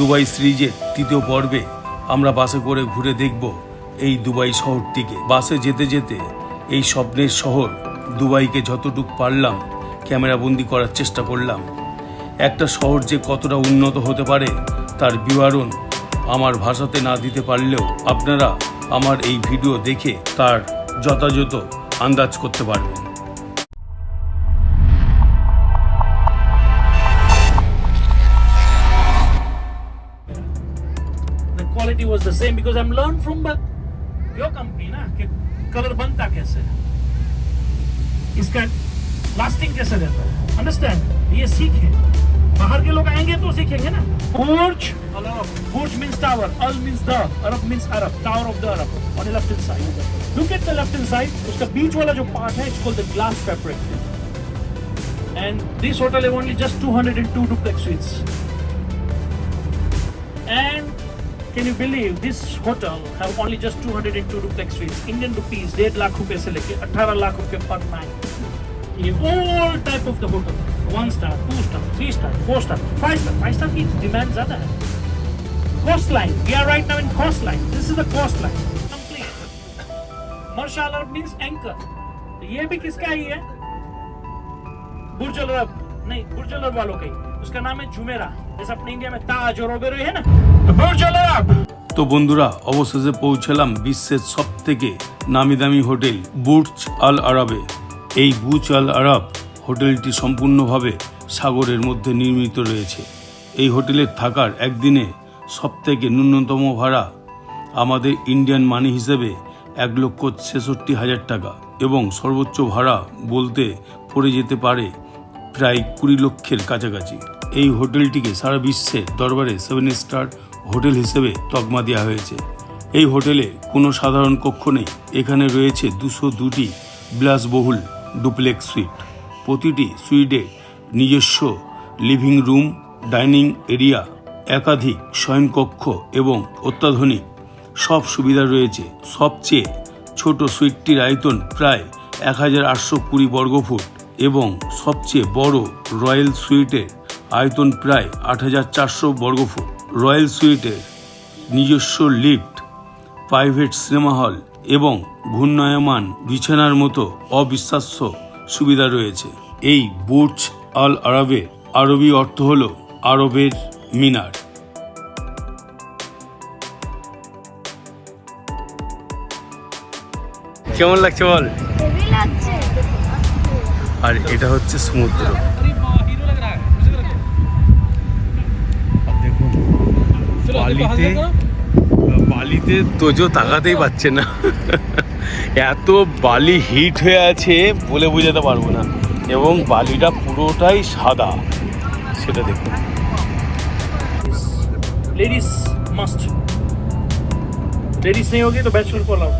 Dubai সিরিজের তৃতীয় পর্বে আমরা বাসে করে ঘুরে দেখব এই দুবাই শহরটিকে। বাসে যেতে যেতে এই স্বপ্নের শহর দুবাইকে যতটুকু পারলাম ক্যামেরাবন্দি করার চেষ্টা করলাম। একটা শহর যে কতটা উন্নত হতে পারে তার বিবরণ আমার ভাষাতে না দিতে পারলেও আপনারা আমার এই ভিডিও দেখে তার যথাযথ আন্দাজ করতে পারবেন। The quality was the same because I'm learned from your company ना कि कलर बनता कैसे है, इसका लास्टिंग कैसे रहता है, अंडरस्टैंड? ये सीखे, बाहर के लोग आएंगे तो सीखेंगे ना। बुर्ज, बुर्ज means tower, al means the, Arab means Arab, tower of the Arab on the left hand side. Look at the left hand side, उसका बीच वाला जो part है, it's called the glass fabric. And this hotel have only just 202 duplex suites. And can you believe this hotel have only just 202 duplex suites? Indian rupees 1.5 lakh रुपए से लेके 18 lakh रुपए per night. ये all type of the hotel, 1 star, 2 star, 3 star, 4 star, 5 star. 5 star की demand ज़्यादा है. Coastline, we are right now in coastline. This is the coastline, complete. Marsha Al Arab means anchor. ये भी किसका ही है? बुर्ज अल अरब नहीं, बुर्ज अल अरब वालों का ही. उसका नाम है जुमेरा, जैसे अपने इंडिया में ताज और ओबेरॉय है ना, तो बुर्ज अल अरब। তো বন্ধুরা, অবশেষে পৌঁছলাম বিশ্বের সব থেকে নামি দামি হোটেল বুর্জ আল আরবে। এই বুর্জ আল আরব হোটেলটি সম্পূর্ণভাবে সাগরের মধ্যে নির্মিত রয়েছে। এই হোটেলে থাকার একদিনে সব থেকে ন্যূনতম ভাড়া আমাদের ইন্ডিয়ান মানি হিসেবে 1,66,000 টাকা এবং সর্বোচ্চ ভাড়া বলতে পড়ে যেতে পারে প্রায় 20 লক্ষের কাছাকাছি। এই হোটেলটিকে সারা বিশ্বের দরবারে 7 স্টার হোটেল হিসেবে তকমা দেওয়া হয়েছে। এই হোটেলে কোনো সাধারণ কক্ষ নেই। এখানে রয়েছে 202টি বিলাসবহুল ডুপ্লেক্স সুইট। প্রতিটি সুইটে নিজস্ব লিভিং রুম, ডাইনিং এরিয়া, একাধিক শয়নকক্ষ এবং অত্যাধুনিক সব সুবিধা রয়েছে। সবচেয়ে ছোট সুইটটির আয়তন প্রায় 1820 বর্গফুট এবং সবচেয়ে বড় রয়্যাল সুইটের আয়তন প্রায় 8400 বর্গফুট। রয়্যাল সুইটের নিজস্ব লিফট, প্রাইভেট সিনেমা হল এবং ঘূর্ণায়মান বিছানার মতো অবিশ্বাস্য সুবিধা রয়েছে। এই বুর্জ আল আরবের আরবি অর্থ হল আরবের মিনার। কেমন লাগছে বল? আর এটা হচ্ছে সমুদ্র। বালিতে তোজো তাকাতেই পাচ্ছে না, এত বালি হিট হয়ে আছে বলে বোঝাতে পারবো না। এবং বালিটা পুরোটাই সাদা, সেটা দেখুন। लेडीज मस्ट, लेडीज नहीं होगी तो बैचलर को allowed,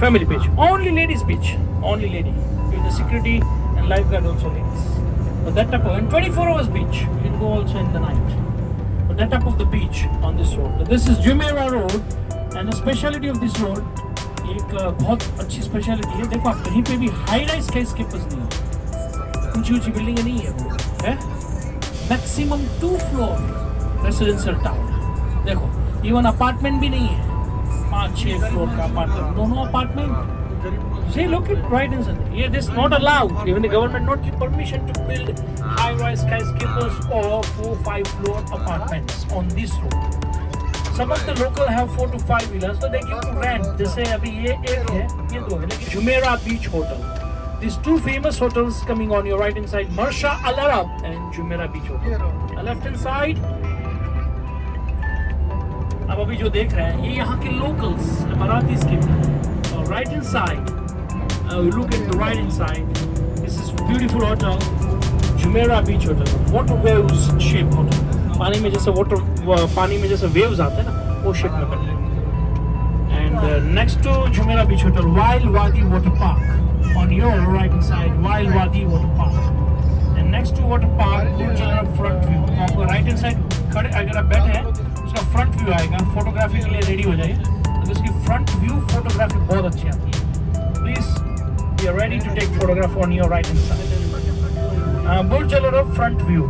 family beach, only ladies beach, only lady with the security and lifeguard also ladies. But that type of, and 24 hours beach, you can go also in the night. But that type of the beach on this road. This is Jumeirah Road, and the speciality of this road, एक बहुत अच्छी speciality है। देखो आप कहीं पे भी high rise स्काईस्केपर्स नहीं है, ऊंची ऊंची बिल्डिंगें नहीं है, वो है मैक्सिमम 2 फ्लोर रेसिडेंशियल टावर। देखो इवन अपार्टमेंट भी नहीं है, 5-6 फ्लोर का अपार्टमेंट, दोनों apartment. See, look at right inside. Yeah, this is not allowed. Even the government not give permission to build high-rise skyscrapers or 4-5 floor apartments on this road. Some of the local have 4 to 5 villas, so they give to rent. They say, "अभी ये एक है, ये दो है." लेकिन Jumeirah Beach Hotel. These two famous hotels coming on your right hand side, Marsha Al Arab and Jumeirah Beach Hotel. On left hand side, अब अभी जो देख रहे हैं ये यहाँ के locals, Emiratis के। और right hand side, look at the right hand side. This is beautiful hotel, Jumeirah Beach Hotel, water waves shape hotel. पानी में जैसे पानी में जैसे waves आते हैं ना, वो shape में बने। And next to Jumeirah Beach Hotel, Wild Wadi Water Park. On your right hand side, Wild Wadi Water Park. And next to water park, Burj Al Arab front view. तो आपको right hand side खड़े अगर आप बैठे हैं, उसका front view आएगा, photography के लिए रेडी हो जाइए। तो इसकी front view फोटोग्राफी बहुत अच्छी आती है। Please be ready to take photograph on your right hand side. Burj Al Arab front view.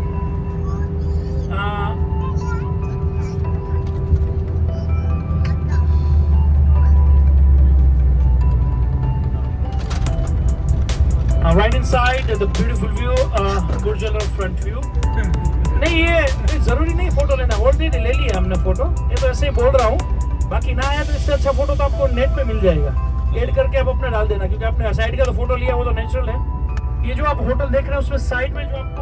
inside the beautiful view, Burj Al Arab front view. नहीं ये जरूरी नहीं फोटो लेना, ऑलरेडी ले लिया हमने फोटो, ये तो ऐसे ही बोल रहा हूँ। बाकी ना आया तो इससे अच्छा फोटो तो आपको नेट पे मिल जाएगा, एड करके आप अपने डाल देना, क्योंकि आपने साइड का तो फोटो लिया वो तो नेचुरल है। ये जो आप होटल देख रहे हैं उसमें साइड में जो आपको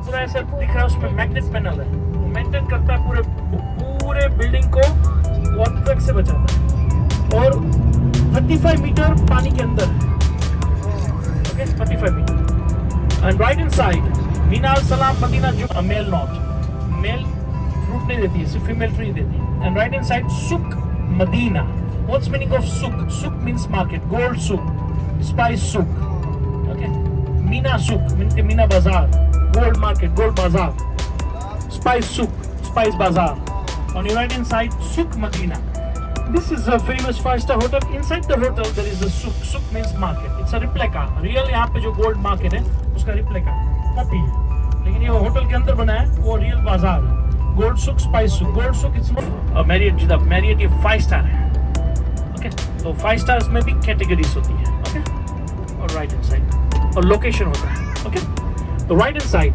पूरा ऐसा दिख रहा है उसमें मैग्नेट पैनल है, वो मेंटेन करता है पूरे बिल्डिंग को, वॉटरवर्क से बचाता है। और 35 मीटर पानी के अंदर, okay 35 metre. And right inside Mina Al Salam Madina, जो मेल नॉट, मेल फ्रूट नहीं देती है, सिर्फ फीमेल ट्री देती है। एंड राइट इन साइड सुक मदीना। व्हाट्स मीनिंग ऑफ सुक? सुक मींस मार्केट, गोल्ड सुक, स्पाइस सुक, ओके। मीना सुक मीन के मीना बाजार, गोल्ड मार्केट, गोल्ड बाजार। स्पाइस सुक, स्पाइस बाजार। On your right hand side, Souk Medina. This is a famous 5-star hotel. Inside the hotel there is a souk. Souk means market. It's a replica. Real यहाँ पे जो gold market है उसका replica, copy है। लेकिन ये hotel के अंदर बना है, वो real बाजार है। Gold souk, spice souk. Gold souk it's not Marriott, जिधर Marriott ये 5-star है, okay? तो 5 stars में भी categories होती है, okay? और right hand side और location होता है, okay? तो right hand side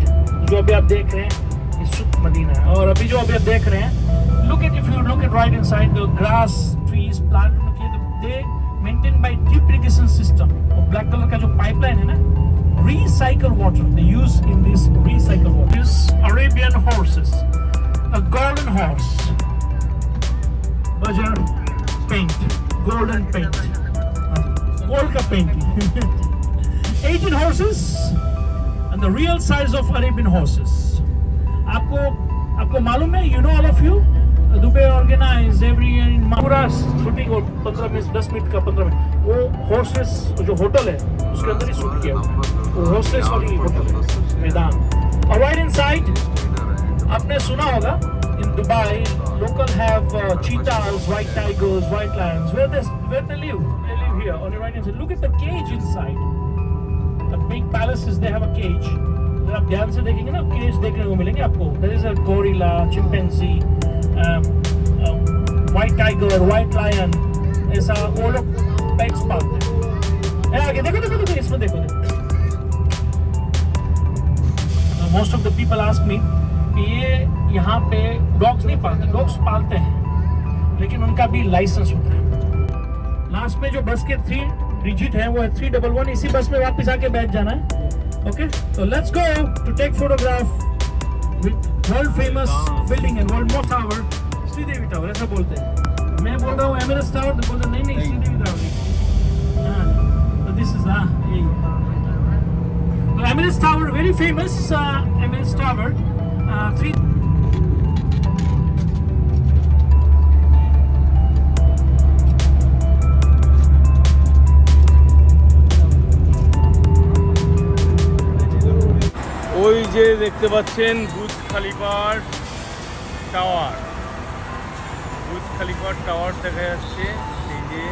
जो अभी आप देख रहे हैं ये सुक मदीना है। और अभी जो अभी आप देख रहे हैं, look at, if you look at right inside, the grass, trees, plant, they maintained by drip irrigation system. और black color का जो pipeline है ना, recycle water they use in this recycle water. This Arabian horses, a golden horse, Bajar paint, golden paint, gold का paint. 18 horses and the real size of Arabian horses. आपको मालूम है, you know all of you, Dubai organise every year in पूरा shooting और 15 minute 10 minute का 15 minute वो horses जो hotel है उसके अंदर ही शूट किया, वो हॉर्सेस वाली होटल मैदान। और राइट इनसाइड आपने सुना होगा in Dubai local have cheetahs, white tigers, white lions, where they live here on your right hand. Look at the cage inside the big palaces, they have a cage. अगर आप ध्यान से देखेंगे ना, cage देखने को मिलेंगे आपको। There is a gorilla, chimpanzee, white tiger, white lion, ऐसा वो लोग पेट्स पालते हैं। आगे देखो देखो देखो, इसमें देखो देखो। Most of the people ask me कि ये यहाँ पे डॉग्स नहीं पालते, डॉग्स पालते हैं लेकिन उनका भी लाइसेंस होता है। लास्ट में जो बस के 3 डिजिट है वो है 311, इसी बस में वापस आके बैठ जाना है, ओके। तो let's go to take photograph with world famous building and world most tower, Sridevi tower ऐसा बोलते हैं। मैं बोल रहा हूँ एमिरेट्स टावर, तो बोलते नहीं नहीं श्रीदेवी टावर। तो दिस इज तो Emirates tower, very famous Emirates tower. 3 ওই যে দেখতে পাচ্ছেন বুর্জ খলিফার টাওয়ার, বুর্জ খলিফার টাওয়ার দেখা যাচ্ছে। এই যে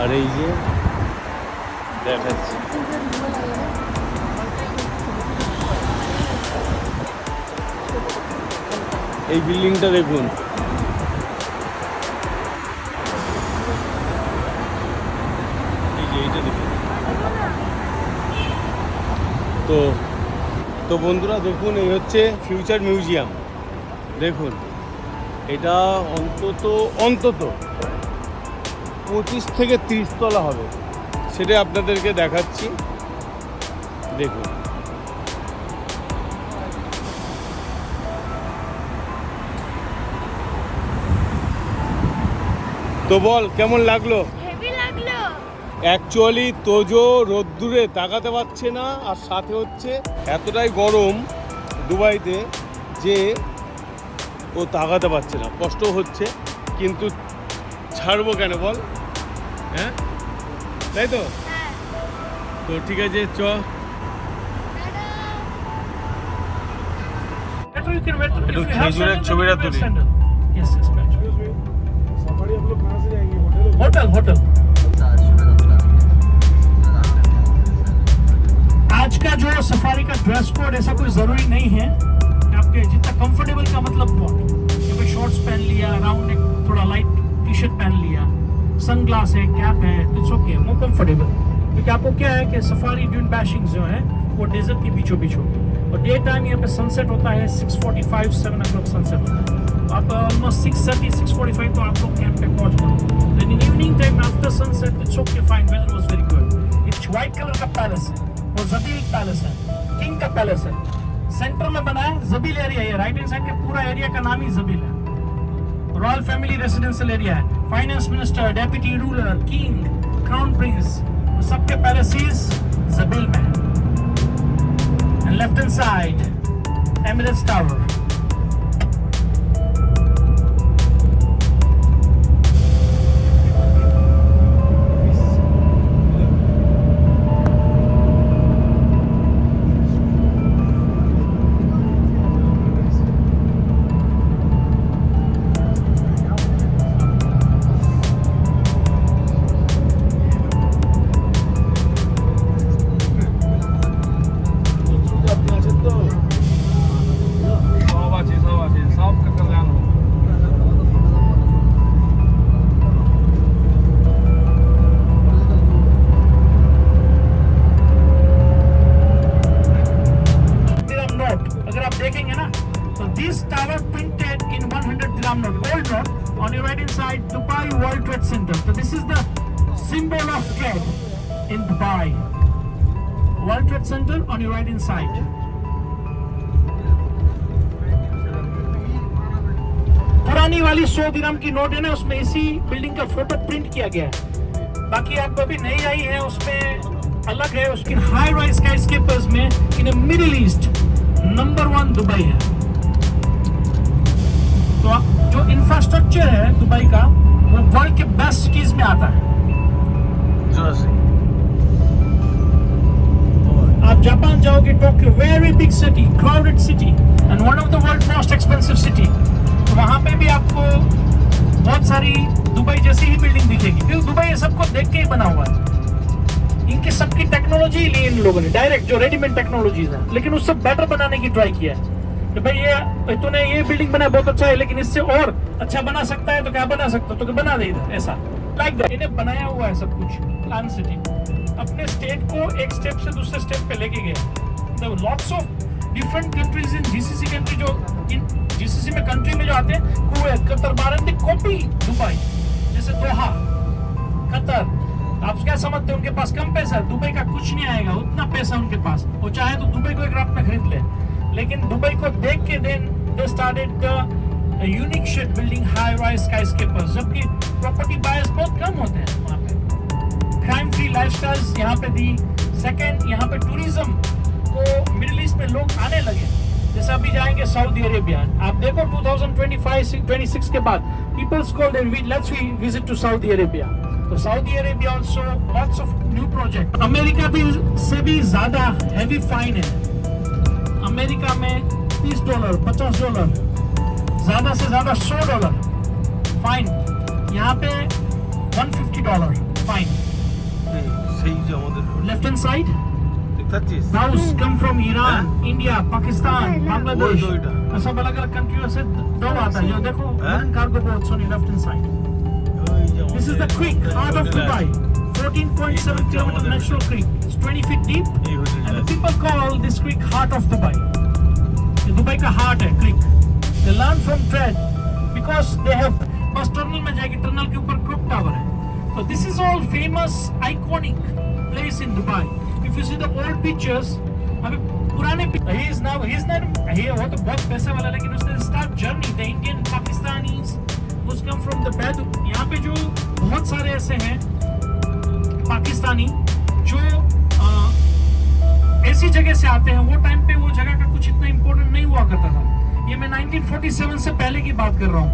আর এই যে দেখাচ্ছি, এই বিল্ডিংটা দেখুন, এইটা দেখুন। তো বন্ধুরা দেখুন, এই হচ্ছে ফিউচার মিউজিয়াম। দেখুন এটা অন্তত 25 থেকে 30 তলা হবে, সেটা আপনাদেরকে দেখাচ্ছি। দেখুন তো বল কেমন লাগলো? অ্যাকচুয়ালি তোজো রোদ্দুরে তাকাতে পারছে না, আর সাথে হচ্ছে এতটাই গরম দুবাইতে যে ও তাকাতে পারছে না, কষ্ট হচ্ছে, কিন্তু ছাড়বো কেন বল, হ্যাঁ তাই তো? তো ঠিক আছে চ। একটু খেজুরের ছবিটা তুলি। होटल आज का जो सफारी का ड्रेस कोड ऐसा कोई जरूरी नहीं है कि आपके जितना कंफर्टेबल का मतलब हुआ कि कोई शॉर्ट्स पहन लिया, अराउंड एक थोड़ा लाइट टी शर्ट पहन लिया, सनग्लास है, कैप है, इट्स ओके, मोर कंफर्टेबल। क्योंकि आपको क्या है कि सफारी ड्यून बैशिंग जो है वो डेजर्ट के बीचों बीच होगी, और डे टाइम यहाँ पे सनसेट होता है 6:45 7 o'clock सनसेट होता है। तो आप ऑलमोस्ट 6:30 6:45 तो आप लोग कैंप पे पहुँच गए। Then in evening time after sunset it's okay fine, weather was very good. It's white colour का पैलेस है, वो जबील पैलेस है, किंग का पैलेस है, सेंटर में बना है, जबील एरिया है, राइट हैंड साइड के पूरा एरिया का नाम ही जबील है। रॉयल फैमिली रेसिडेंशियल एरिया है, finance minister, deputy ruler, king, crown prince, सबके पैलेसेस जबील में है। And left hand side Emirates tower. देखेंगे ना तो this tower printed in 100 dirham note, gold note, on your right hand side Dubai World Trade Center. So this is the symbol of trade in Dubai. World Trade Center on your right hand side. पुरानी वाली 100 dirham की note है ना, उसमें इसी building का photo print किया गया है। बाकी आपको अभी नई आई है उसमें अलग है। उसकी हाई राइज स्काईस्केपर्स में in middle east number 1 Dubai है। तो जो इंफ्रास्ट्रक्चर है दुबई का वो वर्ल्ड के बेस्ट सिटीज में आता है। आप जापान जाओगे, Tokyo, very big city, crowded city and one of the world most expensive city. तो वहां पे भी आपको बहुत सारी दुबई जैसी ही बिल्डिंग दिखेगी, क्योंकि दुबई ये सबको देख के ही बना हुआ है। इनकी सबकी टेक्नोलॉजी ली इन लोगों ने, डायरेक्ट जो रेडीमेड टेक्नोलॉजीज है, लेकिन उससे बेटर बनाने की ट्राई किया है कि भाई ये तूने ये बिल्डिंग बनाया बहुत अच्छा है, लेकिन इससे और अच्छा बना सकता है तो क्या बना सकता है, तो बना दे इधर, ऐसा लाइक दैट। इन्हें बनाया हुआ है सब कुछ। प्लान सिटी अपने स्टेट को एक स्टेप से दूसरे स्टेप पे लेके गए। Lots of different countries in GCC country, जो इन जीसीसी में कंट्री में जो आते हैं, Kuwait, Qatar, Bahrain, copy Dubai, जैसे दोहा, कतर। आप क्या समझते हैं उनके पास कम पैसा है? दुबई का कुछ नहीं आएगा, उतना पैसा उनके पास। वो चाहे तो दुबई को एक रात में खरीद ले, लेकिन दुबई को देख के then they started the unique ship building high rise skyscrapers, जबकि प्रॉपर्टी बायर्स बहुत कम होते हैं वहाँ पे। क्राइम फ्री लाइफस्टाइल्स यहाँ पे दी। सेकंड, यहाँ पे टूरिज्म को मिडिल ईस्ट में लोग आने लगे। जैसे अभी जाएंगे सऊदी अरेबिया, आप देखो 2025-26 के बाद peoples call let's we visit to Saudi Arabia. तो Saudi Arabia also lots of new project. America भी से भी ज्यादा हैवी फाइन है। अमेरिका में $30, $50, ज्यादा से ज्यादा $100 फाइन। यहाँ पे $150 fine. Left hand side those come from Iran, India, Pakistan, Bangladesh, सब अलग अलग कंट्रियों से दो आता है। देखो cargo boats on left hand side. This is the creek, heart of Dubai. 14.7 kilometer natural creek. It's 20 feet deep, and the people call this creek heart of Dubai. The Dubai का heart है creek. They learn from trade because they have bus terminal में जाएगी, tunnel के ऊपर clock tower है. So this is all famous, iconic place in Dubai. If you see the old pictures, अभी पुराने he is not वो तो बहुत पैसे वाला, लेकिन उसने start journey the Indian Pakistanis who's come from the bed. यहाँ पे जो बहुत सारे ऐसे हैं पाकिस्तानी जो ऐसी जगह से आते हैं, वो टाइम पे वो जगह का कुछ इतना इम्पोर्टेंट नहीं हुआ करता था। ये मैं 1947 से पहले की बात कर रहा हूँ।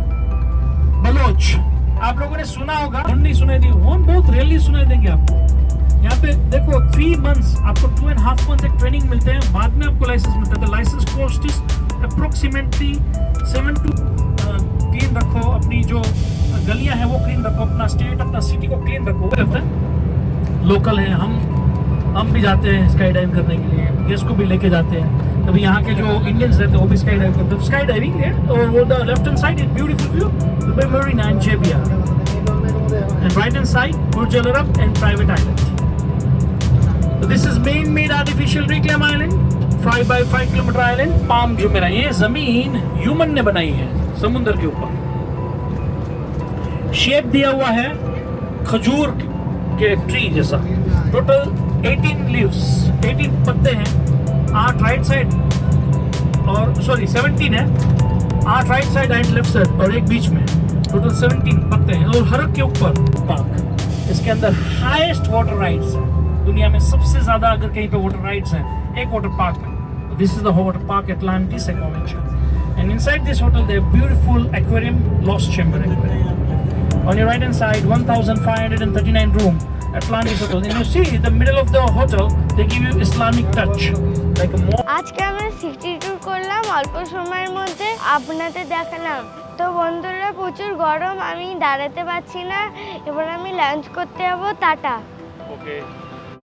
बलोच आप लोगों ने सुना होगा, नहीं सुनाई दी, बहुत रेयरली सुनाई देंगे आपको। यहाँ पे देखो 3 months आपको 2.5 months एक ट्रेनिंग मिलते हैं, बाद में आपको लाइसेंस मिलता है। Licence cost is approximately 7 to clean रखो, अपनी जो गलियां हैं वो क्लीन रखो, अपना स्टेट, अपना सिटी को क्लीन रखो। लगता है लोकल है, हम भी जाते हैं स्काई डाइव करने के लिए, गेस्ट को भी लेके जाते हैं। तभी यहाँ के जो इंडियंस रहते हैं वो भी स्काई डाइव करते हैं। स्काई डाइविंग है, और वो the left hand side is beautiful view Dubai Marina and JBR। And right hand side, Burj Al Arab and private island. So this is man-made artificial reclam island, 5 by 5 kilometer island. Palm Jumeirah. ये जमीन human ने बनाई है समुद्र के ऊपर. Shape दिया हुआ है खजूर के ट्री जैसा. टोटल 18 लीव्स, 18 पत्ते हैं. 8 राइट साइड और 17 है. 8 right side and left side और एक बीच में. टोटल 17 पत्ते हैं और हर के ऊपर पार्क. इसके अंदर हाईएस्ट वाटर राइड्स है दुनिया में. सबसे ज्यादा अगर कहीं पे वाटर राइड्स हैं एक वाटर पार्क में, this is the water park Atlantis Aquaventure. And inside this hotel there beautiful aquarium, lost chamber aquarium. On your right hand side, 1,539 room, Atlantis Hotel. And you see, the middle of the hotel, they give you Islamic touch, like a more. আজকে আমরা city tour করলাম অল্প সময়ের মধ্যে, আপনাদের দেখালাম। তো বন্ধুরা প্রচুর গরম, আমি দাঁড়াতে পারছি না, এবার আমি লাঞ্চ করতে যাবো। টাটা। Okay.